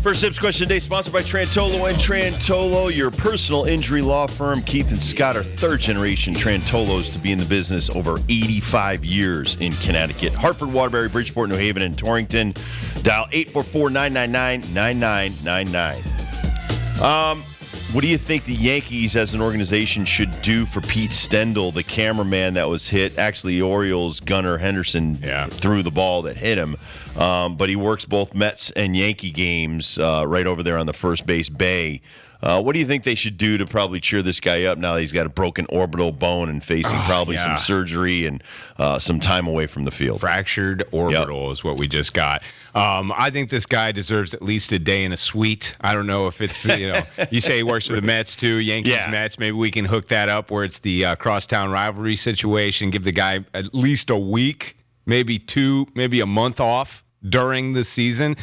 First Dibbs question today, sponsored by Trantolo and Trantolo, your personal injury law firm. Keith and Scott are third-generation Trantolos to be in the business over 85 years in Connecticut. Hartford, Waterbury, Bridgeport, New Haven, and Torrington. Dial 844-999-9999. What do you think the Yankees as an organization should do for Pete Stendel, the cameraman that was hit? Actually, Orioles Gunnar Henderson threw the ball that hit him. But he works both Mets and Yankee games right over there on the first base bay. What do you think they should do to probably cheer this guy up now that he's got a broken orbital bone and facing some surgery and some time away from the field? Fractured orbital is what we just got. I think this guy deserves at least a day in a suite. I don't know if it's, you say he works for the Mets too, Yankees, Mets. Maybe we can hook that up where it's the crosstown rivalry situation. Give the guy at least a week, maybe two, maybe a month off during the season.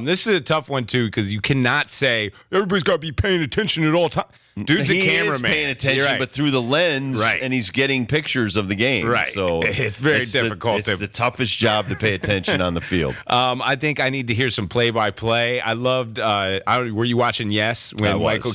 This is a tough one, too, because you cannot say everybody's got to be paying attention at all times. Dude's a cameraman. He is paying attention, but through the lens, and he's getting pictures of the game. Right. So it's very difficult. It's the toughest job to pay attention on the field. I think I need to hear some play-by-play. I loved, were you watching Yes? When Michael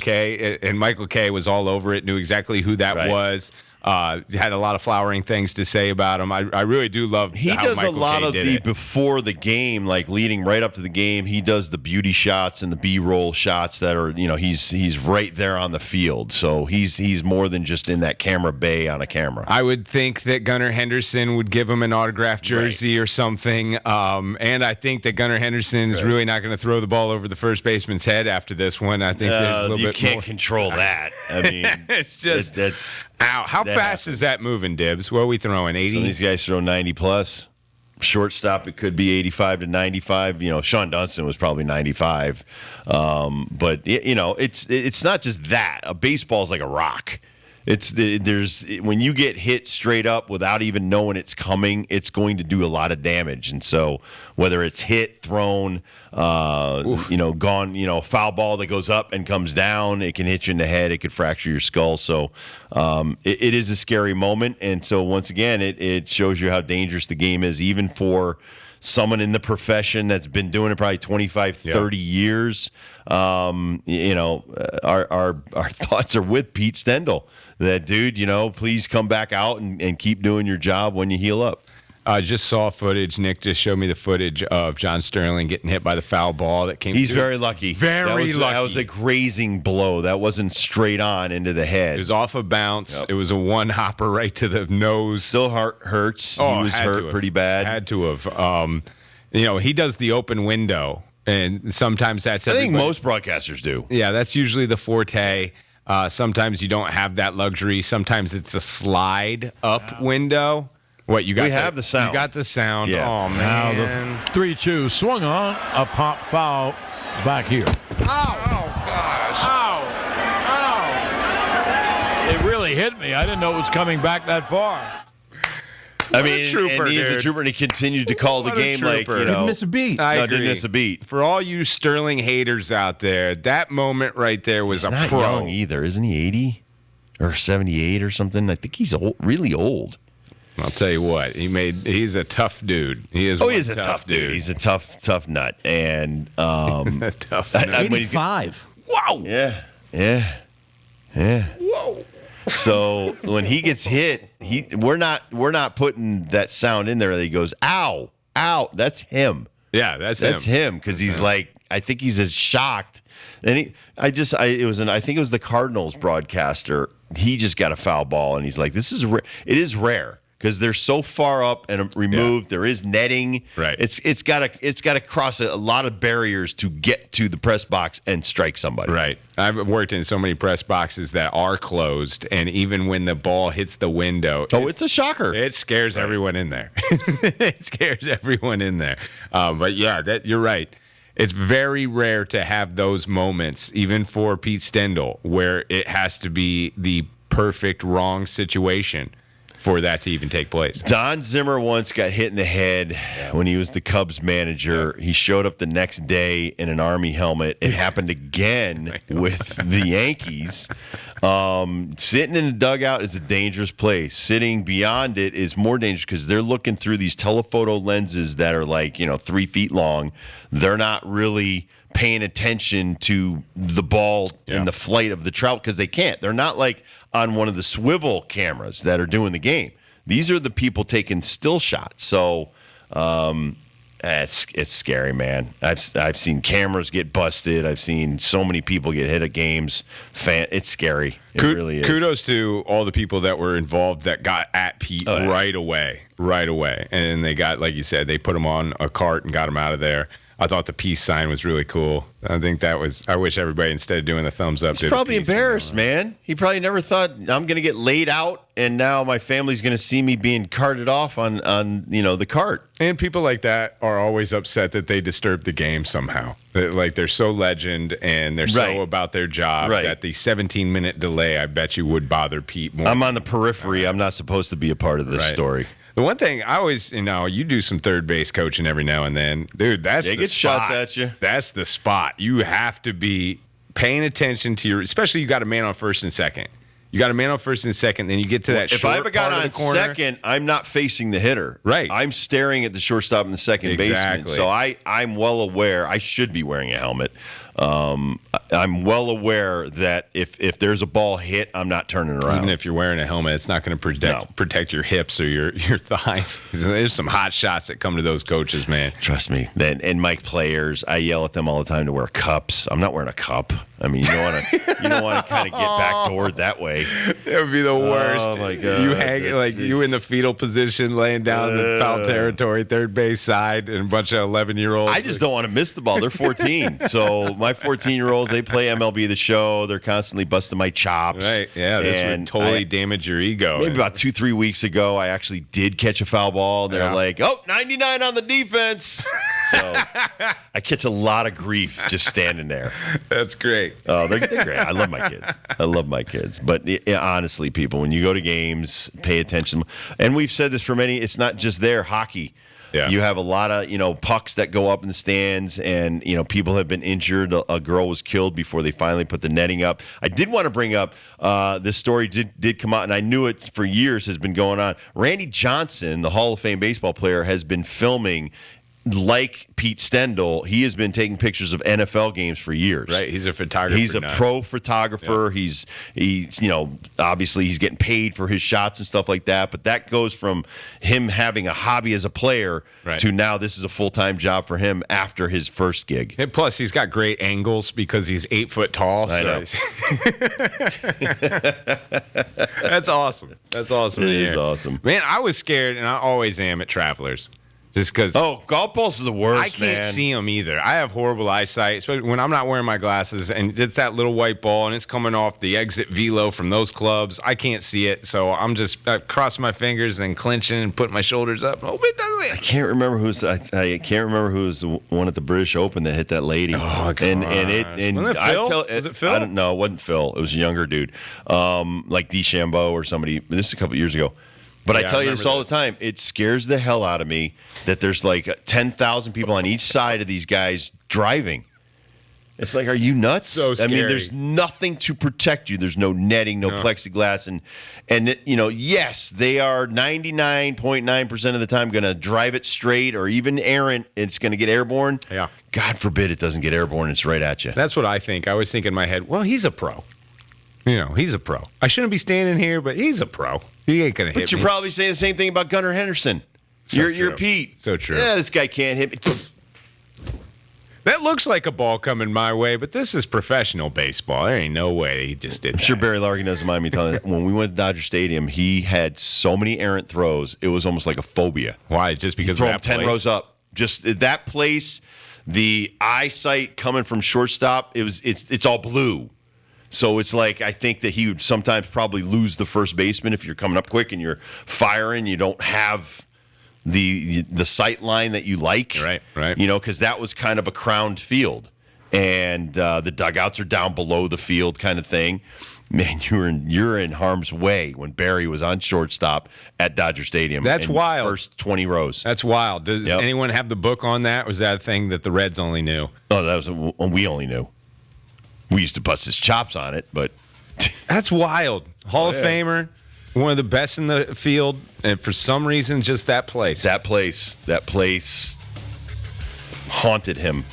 Kay was all over it, knew exactly who that was. Had a lot of flowering things to say about him. I really do love he how does Michael a lot Kay of did the it. Before the game, like leading right up to the game. He does the beauty shots and the B-roll shots that are, he's right there on the field. So he's more than just in that camera bay on a camera. I would think that Gunnar Henderson would give him an autographed jersey or something. And I think that Gunnar Henderson is really not going to throw the ball over the first baseman's head after this one. I think there's a little bit more. You can't control that. I mean, it's just that's ow. How fast is that moving, Dibbs? What are we throwing? 80? Some of these guys throw 90 plus. Shortstop, it could be 85 to 95. Sean Dunston was probably 95. But it's not just that. A baseball is like a rock. When you get hit straight up without even knowing it's coming, it's going to do a lot of damage. And so whether it's hit, thrown, gone, foul ball that goes up and comes down, it can hit you in the head, it could fracture your skull. So it is a scary moment. And so once again, it shows you how dangerous the game is, even for someone in the profession that's been doing it probably 25, 30 years. Our thoughts are with Pete Stendel. That dude, please come back out and keep doing your job when you heal up. I just saw footage. Nick just showed me the footage of John Sterling getting hit by the foul ball that came. He's very lucky. Very lucky. That was a grazing blow. That wasn't straight on into the head. It was off a bounce. It was a one hopper right to the nose. Still hurts. He was hurt pretty bad. Had to have. He does the open window, and sometimes that's. I think most broadcasters do. Yeah, that's usually the forte. Sometimes you don't have that luxury. Sometimes it's a slide up window. What you got? We have the sound. You got the sound. Yeah. Oh man! Now the 3-2 swung on a pop foul back here. Oh gosh! Ow! It really hit me. I didn't know it was coming back that far. And he's a trooper, and he continued to call the game like, Didn't miss a beat. I agree. Didn't miss a beat. For all you Sterling haters out there, that moment right there was he's a not pro. young either, isn't he? 80 or 78 or something. I think he's old, really old. I'll tell you what, he's a tough dude. He is. He's a tough dude. He's a tough nut, and a tough nut. 85. Wow. Yeah. Whoa. So when he gets hit, we're not putting that sound in there that he goes, ow, ow. That's him. Yeah, that's him because he's like, I think he's as shocked. And I think it was the Cardinals broadcaster. He just got a foul ball, and he's like, it is rare. Because they're so far up and removed, there is netting. Right. It's got to cross a lot of barriers to get to the press box and strike somebody. Right. I've worked in so many press boxes that are closed, and even when the ball hits the window, it's a shocker. It scares everyone in there. It scares everyone in there. But yeah, you're right. It's very rare to have those moments, even for Pete Stendel, where it has to be the perfect wrong situation for that to even take place. Don Zimmer once got hit in the head when he was the Cubs manager. He showed up the next day in an Army helmet. It happened again with the Yankees. Sitting in the dugout is a dangerous place. Sitting beyond it is more dangerous because they're looking through these telephoto lenses that are like, 3 feet long. They're not really paying attention to the ball and the flight of the trout because they can't. They're not like on one of the swivel cameras that are doing the game. These are the people taking still shots. So it's scary, man. I've seen cameras get busted. I've seen so many people get hit at games. It's scary. It really is. Kudos to all the people that were involved that got at Pete right away. And they got, like you said, they put him on a cart and got him out of there. I thought the peace sign was really cool. I think I wish everybody, instead of doing the thumbs up, he's probably embarrassed, man. He probably never thought, I'm going to get laid out, and now my family's going to see me being carted off on the cart. And people like that are always upset that they disturb the game somehow. Like, they're so legend, and they're so about their job that the 17-minute delay, I bet you, would bother Pete more. I'm on the periphery. I'm not supposed to be a part of this story. The one thing I always, you do some third base coaching every now and then. Dude, that's the spot. Shots at you. That's the spot. You have to be paying attention to especially you got a man on first and second. You got a man on first and second, then you get to that short part of the corner. If I got on second, I'm not facing the hitter. Right. I'm staring at the shortstop and the second baseman. So I'm well aware. I should be wearing a helmet. I'm well aware that if there's a ball hit, I'm not turning around. Even if you're wearing a helmet, it's not going to protect your hips or your thighs. There's some hot shots that come to those coaches, man. Trust me. And my players, I yell at them all the time to wear cups. I'm not wearing a cup. I mean, you don't want to kind of get backdoored that way. That would be the worst. Oh my God! You hang you in the fetal position, laying down in the foul territory, third base side, and a bunch of 11-year-olds. I just don't want to miss the ball. They're 14, so my 14-year-olds, they play MLB The Show. They're constantly busting my chops. Right? Yeah, this would totally damage your ego. Maybe about 2-3 weeks ago, I actually did catch a foul ball. They're like, 99 on the defense. So I catch a lot of grief just standing there. That's great. Oh, they're great. I love my kids. But honestly, people, when you go to games, pay attention. And we've said this for many. It's not just there. Hockey. Yeah. You have a lot of pucks that go up in the stands, and people have been injured. A girl was killed before they finally put the netting up. I did want to bring up this story did come out, and I knew it for years has been going on. Randy Johnson, the Hall of Fame baseball player, has been filming. Like Pete Stendel, he has been taking pictures of NFL games for years. Right, he's a photographer. He's a pro photographer. Yeah. He's obviously he's getting paid for his shots and stuff like that. But that goes from him having a hobby as a player to now this is a full-time job for him after his first gig. And plus, he's got great angles because he's 8 foot tall. I know. That's awesome. That's awesome. It is awesome, man. I was scared, and I always am at Travelers. Just because golf balls are the worst. I can't see them either. I have horrible eyesight, especially when I'm not wearing my glasses, and it's that little white ball, and it's coming off the exit velo from those clubs. I can't see it, so I'm just crossing my fingers and clenching and putting my shoulders up. Oh, it does it. I can't remember who's. I can't remember who's the one at the British Open that hit that lady. Oh, God. And wasn't it Phil? Was it Phil? I don't know. It wasn't Phil. It was a younger dude, like DeChambeau or somebody. This is a couple years ago. But I tell you this all the time. It scares the hell out of me that there's like 10,000 people on each side of these guys driving. It's like, are you nuts? So scary. I mean, there's nothing to protect you. There's no netting, no plexiglass. And yes, they are 99.9% of the time going to drive it straight or even errant. It's going to get airborne. Yeah. God forbid it doesn't get airborne. It's right at you. That's what I think. I always think in my head, well, he's a pro. He's a pro. I shouldn't be standing here, but he's a pro. He ain't going to hit me. But you're probably saying the same thing about Gunnar Henderson. You're Pete. So true. Yeah, this guy can't hit me. That looks like a ball coming my way, but this is professional baseball. There ain't no way he just did that. I'm sure Barry Larkin doesn't mind me telling you. When we went to Dodger Stadium, he had so many errant throws, it was almost like a phobia. Why? Just because of that 10 place? rows up. Just that place, the eyesight coming from shortstop, it's all blue. So it's like I think that he would sometimes probably lose the first baseman if you're coming up quick and you're firing. You don't have the sight line that you like. Right. Because that was kind of a crowned field. And the dugouts are down below the field kind of thing. man, you're in harm's way when Barry was on shortstop at Dodger Stadium. That's wild. First 20 rows. That's wild. Does anyone have the book on that? Or was that a thing that the Reds only knew? Oh, that was we only knew. We used to bust his chops on it, but that's wild. Hall of Famer, one of the best in the field, and for some reason, just that place. That place haunted him.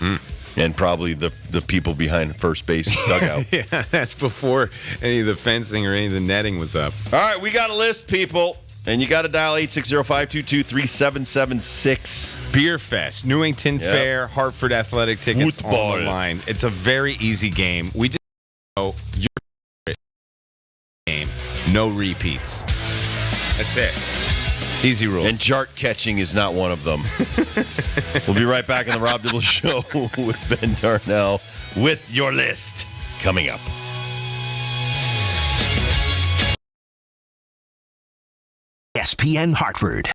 And probably the people behind first base dugout. Yeah, that's before any of the fencing or any of the netting was up. All right, we got a list, people. And you got to dial 860-522-3776. Beer Fest, Newington Fair, Hartford Athletic tickets Football. on the line. It's a very easy game. We just know your favorite game. No repeats. That's it. Easy rules. And jart catching is not one of them. We'll be right back on the Rob Dibble Show with Ben Darnell with your list coming up. ESPN Hartford.